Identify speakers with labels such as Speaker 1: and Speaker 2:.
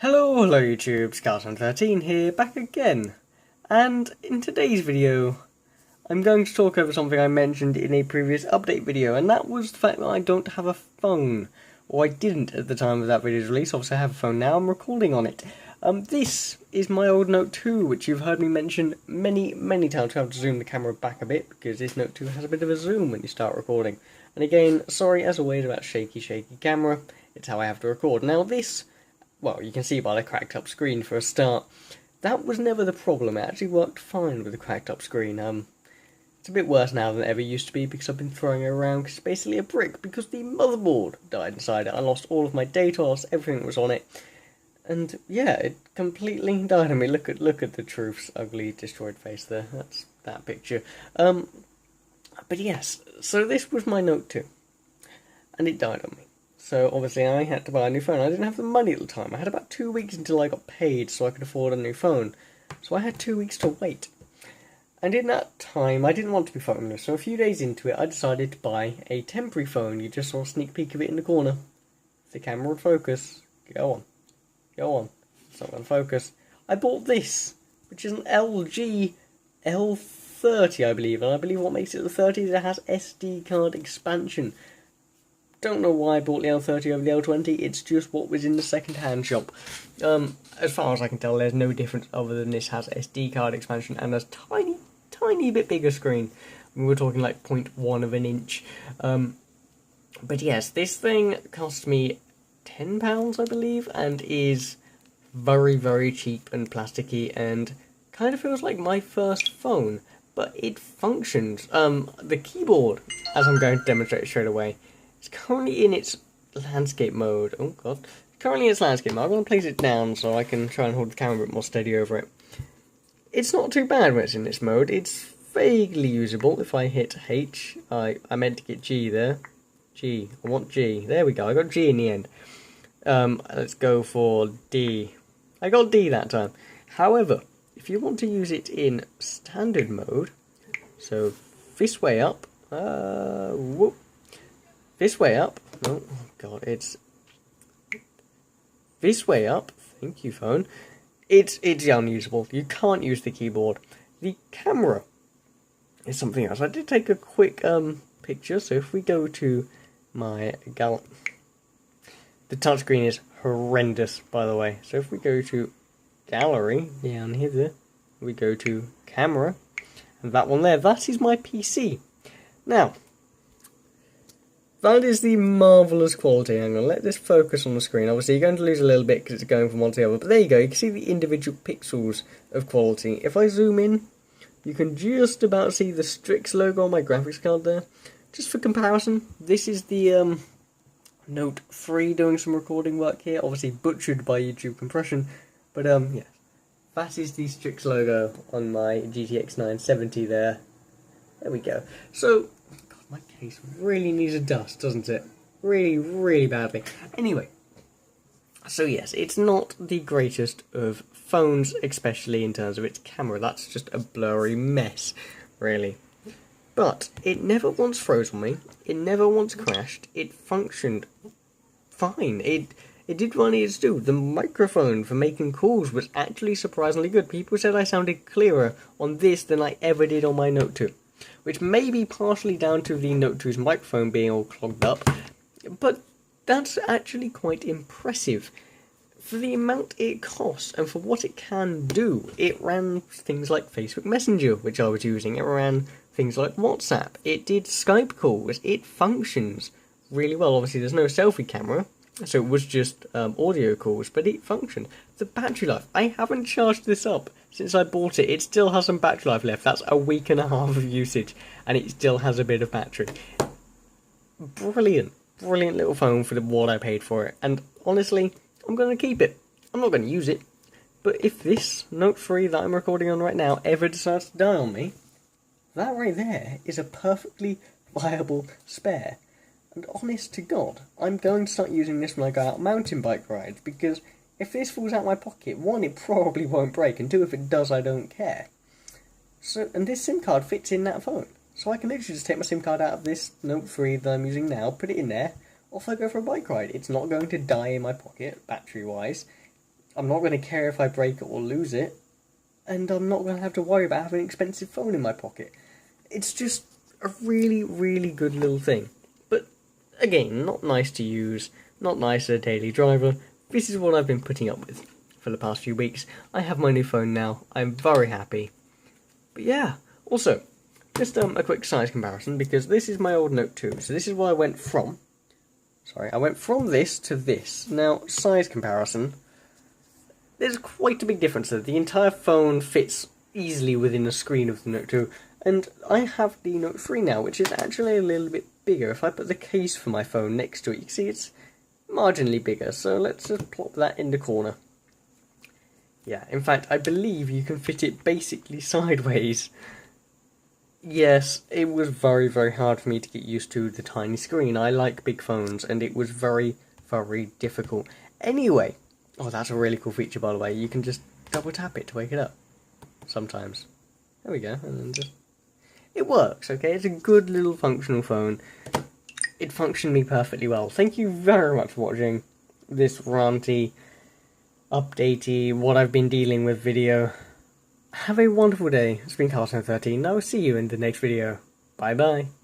Speaker 1: Hello YouTube, Scout13 here, back again. And in today's video, I'm going to talk over something I mentioned in a previous update video, and that was the fact that I don't have a phone. Or I didn't at the time of that video's release. Obviously I have a phone now, I'm recording on it. This is my old Note 2, which you've heard me mention many times. I have to zoom the camera back a bit, because this Note 2 has a bit of a zoom when you start recording. And again, sorry as always about shaky camera, it's how I have to record. Now this, well, you can see by the cracked up screen for a start, that was never the problem. It actually worked fine with the cracked up screen. It's a bit worse now than it ever used to be because I've been throwing it around because it's basically a brick because the motherboard died inside it. I lost all of my data, I lost everything that was on it. And yeah, it completely died on me. Look at the truth's ugly destroyed face there. That's that picture. But yes, so this was my Note 2. And it died on me. So obviously I had to buy a new phone. I didn't have the money at the time. I had about 2 weeks until I got paid so I could afford a new phone. So I had 2 weeks to wait. And in that time, I didn't want to be phoneless. So a few days into it, I decided to buy a temporary phone. You just saw a sneak peek of it in the corner. If the camera would focus, go on. Go on. It's not going to focus. I bought this, which is an LG L30, I believe. And I believe what makes it the 30 is it has SD card expansion. Don't know why I bought the L30 over the L20, it's just what was in the second-hand shop. As far as I can tell, there's no difference other than this has SD card expansion and a tiny bit bigger screen. I mean, we're talking like 0.1 of an inch. But yes, this thing cost me £10, I believe, and is very cheap and plasticky and kind of feels like my first phone. But it functions. The keyboard, as I'm going to demonstrate straight away, it's currently in its landscape mode. Oh god. Currently in its landscape mode. I'm going to place it down so I can try and hold the camera a bit more steady over it. It's not too bad when it's in this mode. It's vaguely usable. If I hit H, I meant to get G there. G. I want G. There we go. I got G in the end. Let's go for D. I got D that time. However, if you want to use it in standard mode, so this way up, whoop. This way up, oh god, it's this way up, thank you phone, it's unusable, you can't use the keyboard. The camera is something else. I did take a quick picture, so if we go to my the touchscreen is horrendous by the way, so if we go to gallery, down here, we go to camera, and that one there, that is my PC. Now, that is the marvellous quality. I'm going to let this focus on the screen. Obviously, you're going to lose a little bit because it's going from one to the other. But there you go. You can see the individual pixels of quality. If I zoom in, you can just about see the Strix logo on my graphics card there. Just for comparison, this is the Note 3 doing some recording work here. Obviously butchered by YouTube compression. But yeah, that is the Strix logo on my GTX 970 there. There we go. So, my case really needs a dust, doesn't it? Really badly. Anyway, so yes, it's not the greatest of phones, especially in terms of its camera. That's just a blurry mess, really. But it never once froze on me. It never once crashed. It functioned fine. It did what it needed to do. The microphone for making calls was actually surprisingly good. People said I sounded clearer on this than I ever did on my Note 2. Which may be partially down to the Note 2's microphone being all clogged up, but that's actually quite impressive. For the amount it costs and for what it can do, it ran things like Facebook Messenger, which I was using, it ran things like WhatsApp, it did Skype calls, it functions really well. Obviously there's no selfie camera, so it was just audio calls, but it functioned. The battery life, I haven't charged this up since I bought it. It still has some battery life left. That's a week and a half of usage, and it still has a bit of battery. Brilliant little phone for what I paid for it, and honestly, I'm going to keep it. I'm not going to use it, but if this Note 3 that I'm recording on right now ever decides to die on me, that right there is a perfectly viable spare. And honest to God, I'm going to start using this when I go out mountain bike rides, because if this falls out my pocket, one, it probably won't break, and two, if it does, I don't care. So, and this SIM card fits in that phone. So I can literally just take my SIM card out of this Note 3 that I'm using now, put it in there, off I go for a bike ride. It's not going to die in my pocket, battery-wise. I'm not going to care if I break it or lose it, and I'm not going to have to worry about having an expensive phone in my pocket. It's just a really, really good little thing. But again, not nice to use, not nice as a daily driver. This is what I've been putting up with for the past few weeks. I have my new phone now. I'm very happy. But yeah, also, just a quick size comparison, because this is my old Note 2. So this is what I went from. I went from this to this. Now, size comparison. There's quite a big difference there. The entire phone fits easily within the screen of the Note 2. And I have the Note 3 now, which is actually a little bit bigger. If I put the case for my phone next to it, you can see it's marginally bigger. So let's just plop that in the corner. Yeah, in fact, I believe you can fit it basically sideways. Yes, it was very, very hard for me to get used to the tiny screen. I like big phones, and it was very, very difficult. Anyway, oh, that's a really cool feature, by the way. You can just double tap it to wake it up. Sometimes. There we go, and then just... It works, okay? It's a good little functional phone. It functioned me perfectly well. Thank you very much for watching this ranty, updatey, what I've been dealing with video. Have a wonderful day. It's been Carlton13. I will see you in the next video. Bye bye.